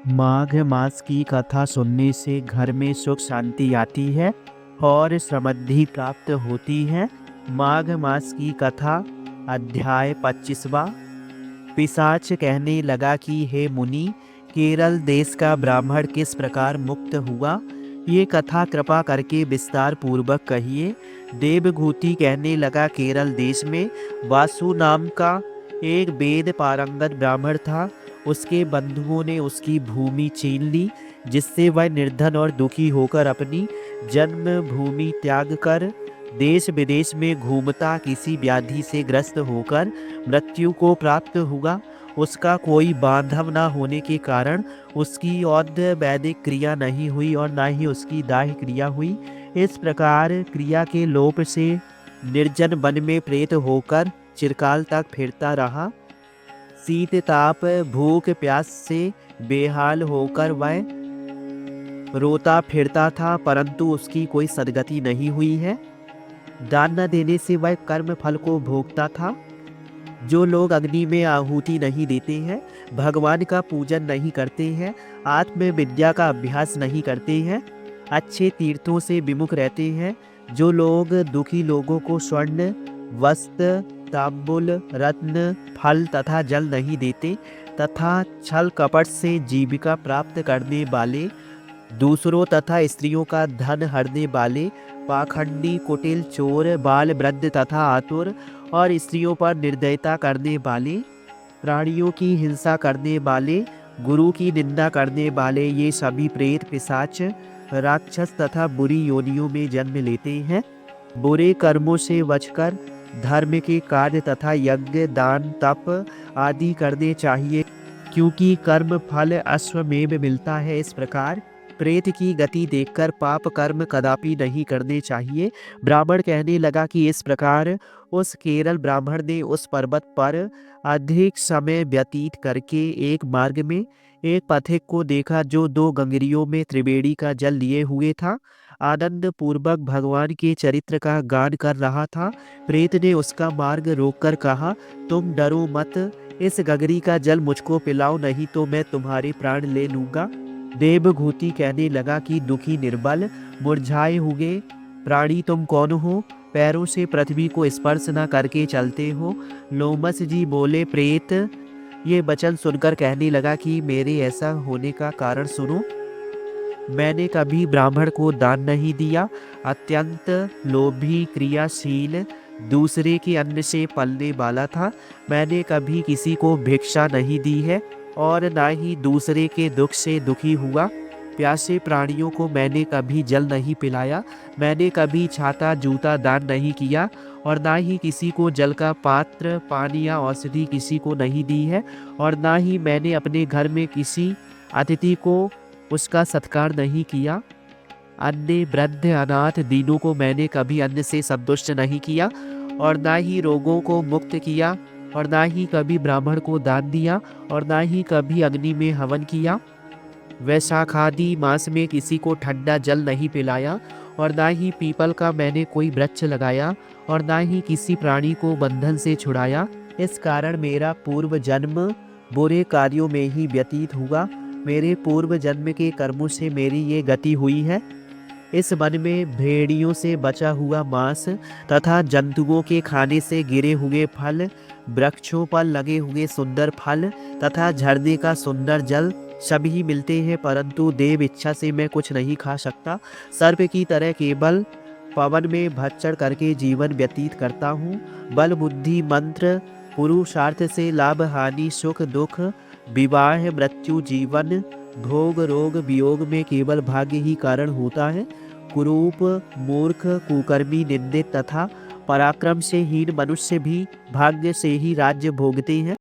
माघ मास की कथा सुनने से घर में सुख शांति आती है और समृद्धि प्राप्त होती है। माघ मास की कथा अध्याय 25वां। पिशाच कहने लगा कि हे मुनि, केरल देश का ब्राह्मण किस प्रकार मुक्त हुआ, ये कथा कृपा करके विस्तार पूर्वक कहिए। देवभूति कहने लगा, केरल देश में वासु नाम का एक वेद पारंगत ब्राह्मण था। उसके बंधुओं ने उसकी भूमि छीन ली, जिससे वह निर्धन और दुखी होकर अपनी जन्मभूमि त्याग कर देश विदेश में घूमता किसी व्याधि से ग्रस्त होकर मृत्यु को प्राप्त हुआ। उसका कोई बांधव न होने के कारण उसकी औद वैदिक क्रिया नहीं हुई और न ही उसकी दाह क्रिया हुई। इस प्रकार क्रिया के लोप से निर्जन वन में प्रेत होकर चिरकाल तक फिरता रहा। शीत ताप भूख प्यास से बेहाल होकर वह रोता फिरता था, परंतु उसकी कोई सदगति नहीं हुई है। दान न देने से वह कर्म फल को भोगता था। जो लोग अग्नि में आहुति नहीं देते हैं, भगवान का पूजन नहीं करते हैं, आत्म विद्या का अभ्यास नहीं करते हैं, अच्छे तीर्थों से विमुख रहते हैं, जो लोग दुखी लोगों को स्वर्ण वस्त्र तांबुल रत्न फल तथा जल नहीं देते तथा छल कपट से जीविका प्राप्त करने वाले, दूसरों तथा स्त्रियों का धन हरने वाले, पाखंडी कुटिल चोर बाल वृद्ध तथा आतुर और स्त्रियों पर निर्दयता करने वाले, प्राणियों की हिंसा करने वाले, गुरु की निंदा करने वाले, ये सभी प्रेत पिशाच राक्षस तथा बुरी योनियों में जन्म लेते हैं। बुरे कर्मों से बचकर धर्म के कार्य तथा यज्ञ दान तप आदि करने चाहिए, क्योंकि कर्म फल अश्वमेव मिलता है। इस प्रकार प्रेत की गति देखकर पाप कर्म कदापि नहीं करने चाहिए। ब्राह्मण कहने लगा कि इस प्रकार उस केरल ब्राह्मण ने उस पर्वत पर अधिक समय व्यतीत करके एक मार्ग में एक पथिक को देखा, जो 2 गंगरियों में त्रिवेणी का जल लिए हुए था, आनंद पूर्वक भगवान के चरित्र का गान कर रहा था। प्रेत ने उसका मार्ग रोककर कहा, तुम डरो मत, इस गगरी का जल मुझको पिलाओ, नहीं तो मैं तुम्हारे प्राण ले लूंगा। देवभूति कहने लगा कि दुखी निर्बल मुरझाए हुए प्राणी तुम कौन हो, पैरों से पृथ्वी को स्पर्श न करके चलते हो। लोमस जी बोले, प्रेत ये वचन सुनकर कहने लगा कि मेरे ऐसा होने का कारण सुनो। मैंने कभी ब्राह्मण को दान नहीं दिया, अत्यंत लोभी क्रियाशील, दूसरे के अन्न से पलने वाला था। मैंने कभी किसी को भिक्षा नहीं दी है और ना ही दूसरे के दुख से दुखी हुआ। प्यासे प्राणियों को मैंने कभी जल नहीं पिलाया। मैंने कभी छाता जूता दान नहीं किया और ना ही किसी को जल का पात्र पानी या औषधि किसी को नहीं दी है, और ना ही मैंने अपने घर में किसी अतिथि को उसका सत्कार नहीं किया। अन्य वृद्ध अनाथ दीनों को मैंने कभी अन्न से संतुष्ट नहीं किया और ना ही रोगों को मुक्त किया, और ना ही कभी ब्राह्मण को दान दिया और ना ही कभी अग्नि में हवन किया। वैशाखादि मास में किसी को ठंडा जल नहीं पिलाया और ना ही पीपल का मैंने कोई वृक्ष लगाया और ना ही किसी प्राणी को बंधन से छुड़ाया। इस कारण मेरा पूर्व जन्म बुरे कार्यों में ही व्यतीत हुआ। मेरे पूर्व जन्म के कर्मों से मेरी ये गति हुई है। इस वन में भेड़ियों से बचा हुआ मांस तथा जंतुओं के खाने से गिरे हुए फल, वृक्षों पर लगे हुए सुंदर फल तथा झरने का सुंदर जल सभी मिलते हैं, परंतु देव इच्छा से मैं कुछ नहीं खा सकता। सर्प की तरह केवल पवन में भक्षण करके जीवन व्यतीत करता हूँ। बल बुद्धि मंत्र पुरुषार्थ से लाभ हानि सुख दुख विवाह मृत्यु जीवन भोग रोग वियोग में केवल भाग्य ही कारण होता है। कुरूप मूर्ख कुकर्मी निंदित तथा पराक्रम से हीन मनुष्य भी भाग्य से ही राज्य भोगते हैं।